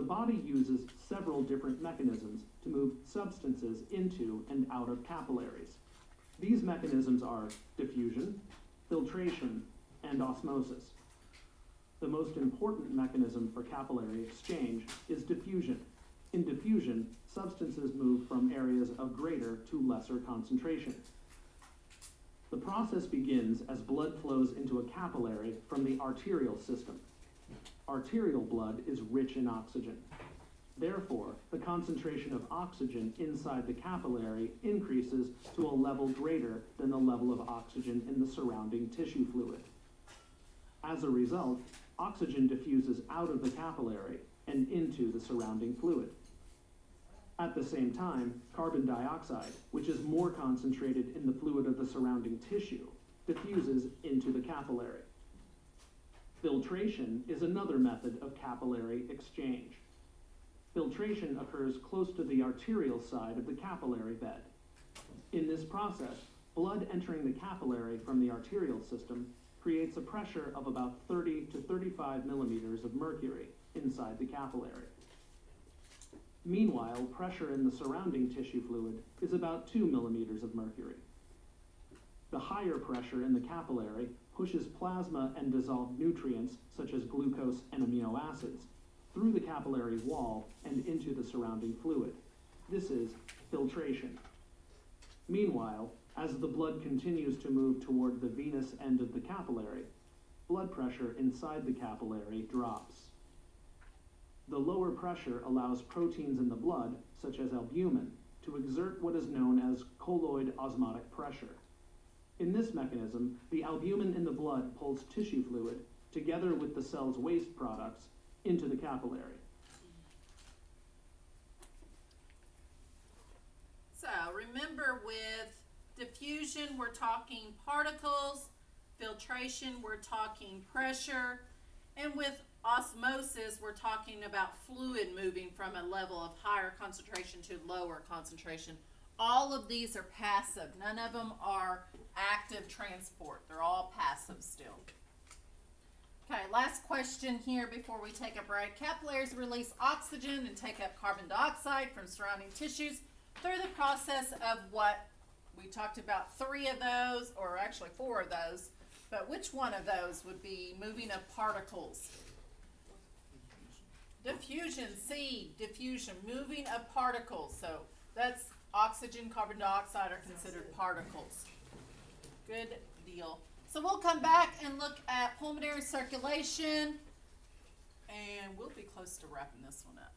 body uses several different mechanisms to move substances into and out of capillaries. These mechanisms are diffusion, filtration, and osmosis. The most important mechanism for capillary exchange is diffusion. In diffusion, substances move from areas of greater to lesser concentration. The process begins as blood flows into a capillary from the arterial system. Arterial blood is rich in oxygen. Therefore, the concentration of oxygen inside the capillary increases to a level greater than the level of oxygen in the surrounding tissue fluid. As a result, oxygen diffuses out of the capillary and into the surrounding fluid. At the same time, carbon dioxide, which is more concentrated in the fluid of the surrounding tissue, diffuses into the capillary. Filtration is another method of capillary exchange. Filtration occurs close to the arterial side of the capillary bed. In this process, blood entering the capillary from the arterial system creates a pressure of about 30 to 35 millimeters of mercury inside the capillary. Meanwhile, pressure in the surrounding tissue fluid is about 2 millimeters of mercury. The higher pressure in the capillary pushes plasma and dissolved nutrients, such as glucose and amino acids, through the capillary wall and into the surrounding fluid. This is filtration. Meanwhile, as the blood continues to move toward the venous end of the capillary, blood pressure inside the capillary drops. The lower pressure allows proteins in the blood, such as albumin, to exert what is known as colloid osmotic pressure. In this mechanism, the albumin in the blood pulls tissue fluid, together with the cell's waste products, into the capillary. So remember, with diffusion, we're talking particles. Filtration, we're talking pressure. And with osmosis, we're talking about fluid moving from a level of higher concentration to lower concentration. All of these are passive. None of them are active transport. They're all passive still. Okay, last question here before we take a break. Capillaries release oxygen and take up carbon dioxide from surrounding tissues through the process of what we talked about, 3 of those, or actually 4 of those, but which one of those would be moving of particles? Diffusion, C, diffusion, moving of particles. So that's oxygen, carbon dioxide are considered particles. Good deal. So we'll come back and look at pulmonary circulation, and we'll be close to wrapping this one up.